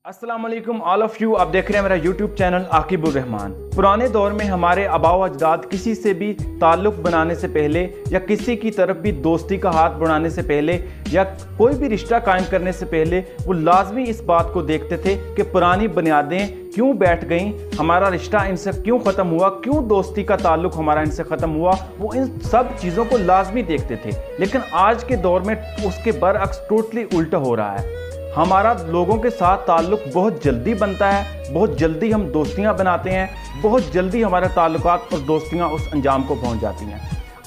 अस्सलाम वालेकुम all of you. आप देख रहे हैं मेरा यूट्यूब चैनल आकिबुर रहमान। पुराने दौर में हमारे आबाओ अजदाद किसी से भी ताल्लुक़ बनाने से पहले या किसी की तरफ भी दोस्ती का हाथ बढ़ाने से पहले या कोई भी रिश्ता कायम करने से पहले वो लाजमी इस बात को देखते थे कि पुरानी बुनियादें क्यों बैठ गईं, हमारा रिश्ता इनसे क्यों ख़त्म हुआ, क्यों दोस्ती का ताल्लुक़ हमारा इनसे ख़त्म हुआ। वो इन सब चीज़ों को लाजमी देखते थे। लेकिन आज के दौर में उसके बरअक्स टोटली उल्टा हो रहा है। हमारा लोगों के साथ ताल्लुक़ बहुत जल्दी बनता है, बहुत जल्दी हम दोस्तियां बनाते हैं, बहुत जल्दी हमारे ताल्लुकात और दोस्तियां उस अंजाम को पहुंच जाती हैं।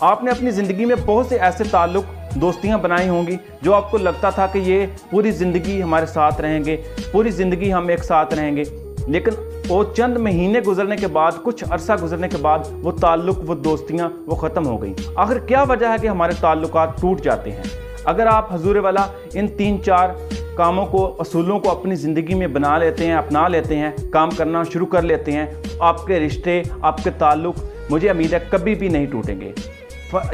आपने अपनी ज़िंदगी में बहुत से ऐसे ताल्लुक़ दोस्तियां बनाई होंगी जो आपको लगता था कि ये पूरी ज़िंदगी हमारे साथ रहेंगे, पूरी ज़िंदगी हम एक साथ रहेंगे। लेकिन वो चंद महीने गुजरने के बाद, कुछ अरसा गुजरने के बाद वो ताल्लुक़, वो दोस्तियाँ वो ख़त्म हो गई। आखिर क्या वजह है कि हमारे ताल्लुकात टूट जाते हैं? अगर आप हजूर वाला इन 3-4 कामों को, असूलों को अपनी ज़िंदगी में बना लेते हैं, अपना लेते हैं, काम करना शुरू कर लेते हैं, आपके रिश्ते, आपके ताल्लुक़ मुझे उम्मीद है कभी भी नहीं टूटेंगे।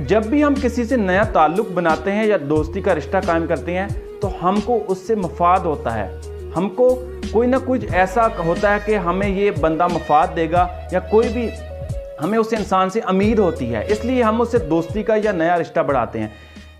जब भी हम किसी से नया ताल्लुक़ बनाते हैं या दोस्ती का रिश्ता कायम करते हैं तो हमको उससे मफाद होता है। हमको कोई ना कुछ ऐसा होता है कि हमें ये बंदा मफाद देगा या कोई भी हमें उस इंसान से उम्मीद होती है, इसलिए हम उससे दोस्ती का या नया रिश्ता बढ़ाते हैं।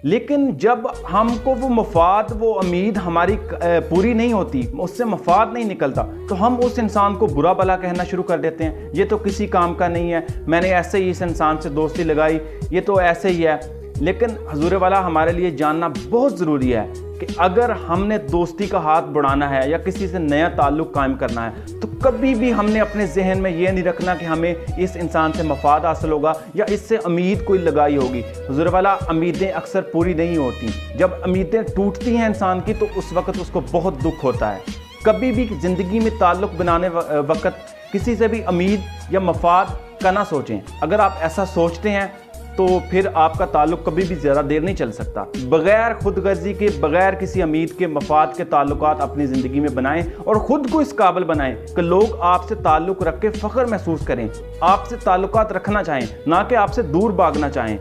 लेकिन जब हमको वो मफाद, वो उम्मीद हमारी पूरी नहीं होती, उससे मफाद नहीं निकलता, तो हम उस इंसान को बुरा भला कहना शुरू कर देते हैं। ये तो किसी काम का नहीं है, मैंने ऐसे ही इस इंसान से दोस्ती लगाई, ये तो ऐसे ही है। लेकिन हजूर वाला हमारे लिए जानना बहुत ज़रूरी है कि अगर हमने दोस्ती का हाथ बढ़ाना है या किसी से नया ताल्लुक़ कायम करना है तो कभी भी हमने अपने जहन में ये नहीं रखना कि हमें इस इंसान से मफाद हासिल होगा या इससे उम्मीद कोई लगाई होगी। हजूर वाला उम्मीदें अक्सर पूरी नहीं होती। जब उम्मीदें टूटती हैं इंसान की तो उस वक़्त उसको बहुत दुख होता है। कभी भी ज़िंदगी में ताल्लुक़ बनाने वक़्त किसी से भी उम्मीद या मफाद का ना सोचें। अगर आप ऐसा सोचते हैं तो फिर आपका ताल्लुक़ कभी भी ज़्यादा देर नहीं चल सकता। बग़ैर खुदगर्जी के, बग़ैर किसी उम्मीद के, मफाद के ताल्लुकात अपनी ज़िंदगी में बनाएं और ख़ुद को इस काबिल बनाएं कि लोग आपसे ताल्लुक़ रख के फ़ख्र महसूस करें, आपसे ताल्लुकात रखना चाहें, ना कि आपसे दूर भागना चाहें।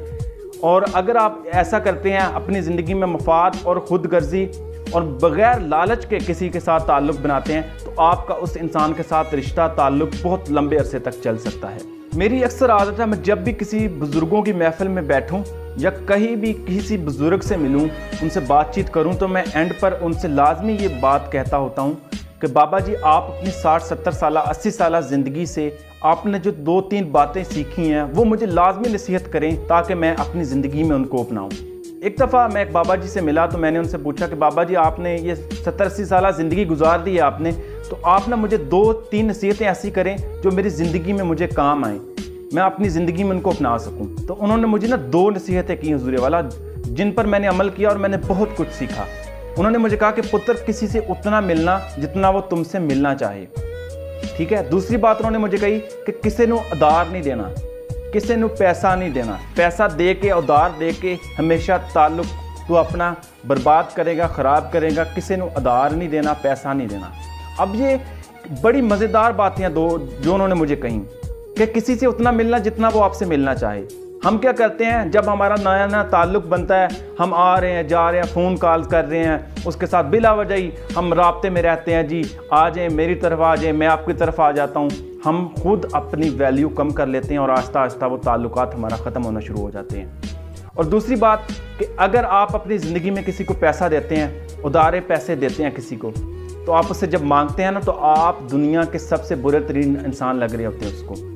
और अगर आप ऐसा करते हैं, अपनी ज़िंदगी में मफाद और खुदगर्जी और बग़ैर लालच के किसी के साथ ताल्लुक़ बनाते हैं तो आपका उस इंसान के साथ रिश्ता, ताल्लुक़ बहुत लंबे अरसे तक चल सकता है। मेरी अक्सर आदत है, मैं जब भी किसी बुज़ुर्गों की महफ़िल में बैठूं या कहीं भी किसी बुज़ुर्ग से मिलूं, उनसे बातचीत करूं तो मैं एंड पर उनसे लाजमी ये बात कहता होता हूं कि बाबा जी, आप अपनी 60-70 साल, 80 साल ज़िंदगी से आपने जो 2-3 बातें सीखी हैं वो मुझे लाजमी नसीहत करें ताकि मैं अपनी ज़िंदगी में उनको अपनाऊँ। एक दफ़ा मैं एक बाबा जी से मिला तो मैंने उनसे पूछा कि बाबा जी, आपने ये 70-80 साल ज़िंदगी गुजार दी है आपने, तो आप ना मुझे 2-3 नसीहतें ऐसी करें जो मेरी ज़िंदगी में मुझे काम आएँ, मैं अपनी ज़िंदगी में उनको अपना सकूं। तो उन्होंने मुझे ना 2 नसीहतें की हुजूर वाला, जिन पर मैंने अमल किया और मैंने बहुत कुछ सीखा। उन्होंने मुझे कहा कि पुत्र, किसी से उतना मिलना जितना वो तुमसे मिलना चाहे, ठीक है। दूसरी बात उन्होंने मुझे कही कि किसी को उधार नहीं देना, किसी को पैसा नहीं देना। पैसा दे के, उधार दे के हमेशा ताल्लुक़ तो अपना बर्बाद करेगा, ख़राब करेगा। किसी को उधार नहीं देना, पैसा नहीं देना। अब ये बड़ी मज़ेदार बातें हैं जो उन्होंने मुझे कहीं कि किसी से उतना मिलना जितना वो आपसे मिलना चाहे। हम क्या करते हैं, जब हमारा नया नया ताल्लुक़ बनता है, हम आ रहे हैं, जा रहे हैं, फ़ोन कॉल कर रहे हैं, उसके साथ बिला वजह ही हम राब्ते में रहते हैं। जी आ जाएँ, मेरी तरफ आ जाएँ, मैं आपकी तरफ आ जाता हूँ। हम खुद अपनी वैल्यू कम कर लेते हैं और आहिस्ता आहिस्ता वो ताल्लुकात हमारा ख़त्म होना शुरू हो जाते हैं। और दूसरी बात कि अगर आप अपनी ज़िंदगी में किसी को पैसा देते हैं, उधारे पैसे देते हैं किसी को, तो आप उससे जब मांगते हैं ना तो आप दुनिया के सबसे बुरे तरीन इंसान लग रहे होते हैं उसको।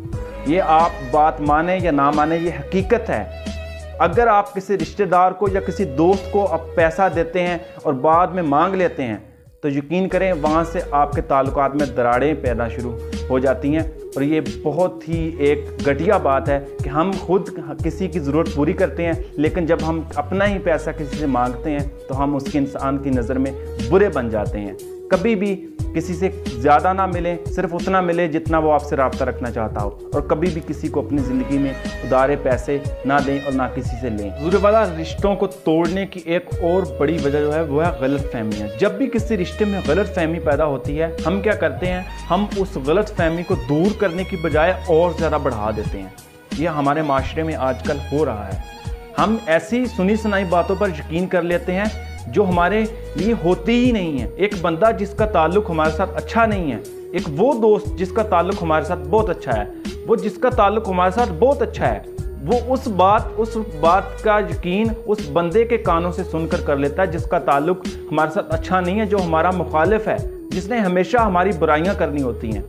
ये आप बात माने या ना माने, ये हकीकत है। अगर आप किसी रिश्तेदार को या किसी दोस्त को आप पैसा देते हैं और बाद में मांग लेते हैं तो यकीन करें वहाँ से आपके ताल्लुकात में दरारें पैदा शुरू हो जाती हैं। और ये बहुत ही एक घटिया बात है कि हम खुद किसी की ज़रूरत पूरी करते हैं, लेकिन जब हम अपना ही पैसा किसी से मांगते हैं तो हम उसके इंसान की नज़र में बुरे बन जाते हैं। कभी भी किसी से ज़्यादा ना मिले, सिर्फ उतना मिले जितना वो आपसे रब्ता रखना चाहता हो। और कभी भी किसी को अपनी ज़िंदगी में उधारे पैसे ना दें और ना किसी से लें। हजूर वाला, रिश्तों को तोड़ने की एक और बड़ी वजह जो है वो है गलत फहमियाँ। जब भी किसी रिश्ते में गलत फहमी पैदा होती है, हम क्या करते हैं, हम उस गलत फहमी को दूर करने की बजाय और ज़्यादा बढ़ा देते हैं। यह हमारे माशरे में आजकल हो रहा है। हम ऐसी सुनी सुनाई बातों पर यकीन कर लेते हैं जो हमारे लिए होती ही नहीं है। एक बंदा जिसका ताल्लुक हमारे साथ अच्छा नहीं है, एक वो दोस्त जिसका ताल्लुक हमारे साथ बहुत अच्छा है, वो जिसका ताल्लुक हमारे साथ बहुत अच्छा है, वो उस बात का यकीन उस बंदे के कानों से सुनकर कर लेता है जिसका ताल्लुक हमारे साथ अच्छा नहीं है, जो हमारा मुखालिफ है, जिसने हमेशा हमारी बुराइयां करनी होती हैं।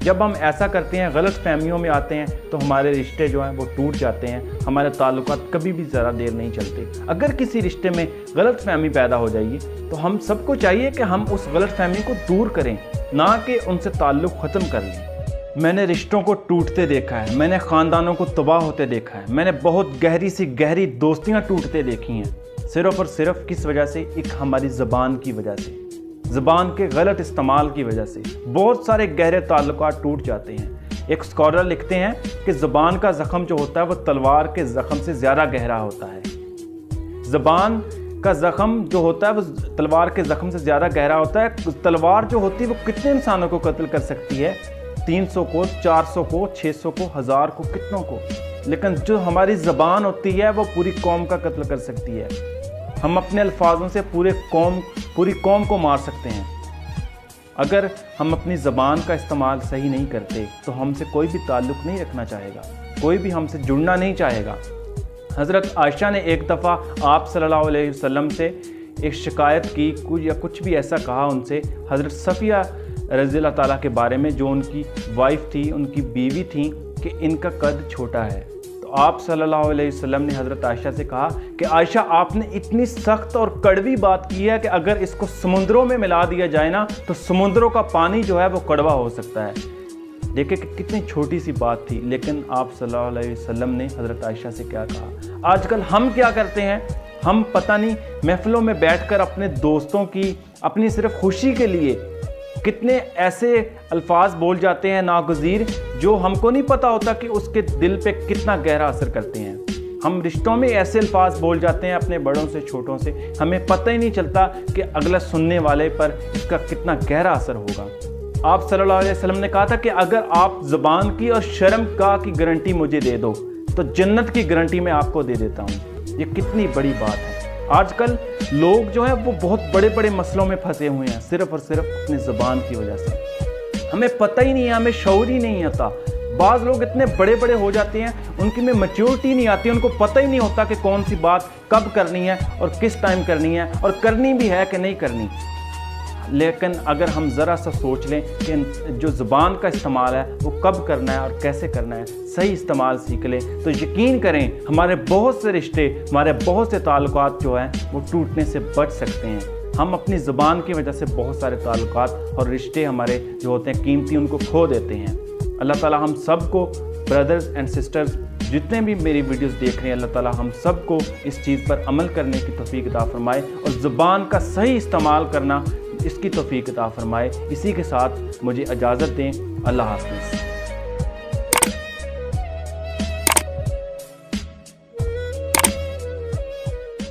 जब हम ऐसा करते हैं, गलत फहमियों में आते हैं, तो हमारे रिश्ते जो हैं वो टूट जाते हैं, हमारे ताल्लुकात कभी भी ज़रा देर नहीं चलते। अगर किसी रिश्ते में गलत फहमी पैदा हो जाएगी तो हम सबको चाहिए कि हम उस गलत फहमी को दूर करें, ना कि उनसे ताल्लुक़ ख़त्म कर लें। मैंने रिश्तों को टूटते देखा है, मैंने ख़ानदानों को तबाह होते देखा है, मैंने बहुत गहरी सी गहरी दोस्तियाँ टूटते देखी हैं, सिर्फ़ और सिर्फ किस वजह से? एक हमारी ज़बान की वजह से, ज़बान के गलत इस्तेमाल की वजह से बहुत सारे गहरे ताल्लुकात टूट जाते हैं। एक स्कॉलर लिखते हैं कि ज़बान का ज़ख़म जो होता है वो तलवार के ज़ख़म से ज़्यादा गहरा होता है। ज़बान का ज़ख़म जो होता है वो तलवार के ज़ख़म से ज़्यादा गहरा होता है। तलवार जो होती है वो कितने इंसानों को कत्ल कर सकती है? 300 को, 400 को, 600 को, 1000 को, कितनों को। लेकिन जो हमारी ज़बान होती है वो पूरी कौम का कत्ल कर सकती है। हम अपने अल्फाजों से पूरी कौम को मार सकते हैं। अगर हम अपनी ज़बान का इस्तेमाल सही नहीं करते तो हमसे कोई भी ताल्लुक़ नहीं रखना चाहेगा, कोई भी हमसे जुड़ना नहीं चाहेगा। हज़रत आयशा ने एक दफ़ा आप सल्लल्लाहु अलैहि वसल्लम से एक शिकायत की, कुछ भी ऐसा कहा उनसे, हज़रत सफ़िया रज़ियल्लाहु ताला के बारे में, जो उनकी वाइफ थी, उनकी बीवी थी, कि इनका कद छोटा है। तो आप सल्लल्लाहु अलैहि वसल्लम ने हज़रत आयशा से कहा कि आयशा, आपने इतनी सख्त और कड़वी बात की है कि अगर इसको समुद्रों में मिला दिया जाए ना तो समुद्रों का पानी जो है वो कड़वा हो सकता है। देखिए कि कितनी छोटी सी बात थी, लेकिन आप सल्लल्लाहु अलैहि वसल्लम ने हज़रत आयशा से क्या कहा। आजकल हम क्या करते हैं, हम पता नहीं महफिलों में बैठकर अपने दोस्तों की अपनी सिर्फ खुशी के लिए कितने ऐसे अल्फाज बोल जाते हैं नागुज़ीर, जो हमको नहीं पता होता कि उसके दिल पे कितना गहरा असर करते हैं। हम रिश्तों में ऐसे अल्फाज बोल जाते हैं अपने बड़ों से, छोटों से, हमें पता ही नहीं चलता कि अगला सुनने वाले पर इसका कितना गहरा असर होगा। आप सल्लल्लाहु अलैहि वसल्लम ने कहा था कि अगर आप ज़बान की और शर्म का की गारंटी मुझे दे दो तो जन्नत की गारंटी मैं आपको दे देता हूँ। ये कितनी बड़ी बात है। आजकल लोग जो हैं वो बहुत बड़े बड़े मसलों में फंसे हुए हैं, सिर्फ़ और सिर्फ अपनी ज़बान की वजह से। हमें पता ही नहीं है, हमें शऊर ही नहीं आता। बाज़ लोग इतने बड़े बड़े हो जाते हैं, उनकी में मैच्योरिटी नहीं आती, उनको पता ही नहीं होता कि कौन सी बात कब करनी है और किस टाइम करनी है, और करनी भी है कि नहीं करनी। लेकिन अगर हम ज़रा सा सोच लें कि जो ज़ुबान का इस्तेमाल है वो कब करना है और कैसे करना है, सही इस्तेमाल सीख लें, तो यकीन करें हमारे बहुत से रिश्ते, हमारे बहुत से ताल्लुकात जो हैं वो टूटने से बच सकते हैं। हम अपनी ज़ुबान की वजह से बहुत सारे ताल्लुकात और रिश्ते हमारे जो होते हैं कीमती, उनको खो देते हैं। अल्लाह ताला हम सब को, ब्रदर्स एंड सिस्टर्स जितने भी मेरी वीडियोस देख रहे हैं, अल्लाह ताला हम सब को इस चीज़ पर अमल करने की तौफीक अता फरमाए और ज़ुबान का सही इस्तेमाल करना, इसकी तौफीक अता फरमाए। इसी के साथ मुझे इजाज़त दें। अल्लाह हाफ़िज़।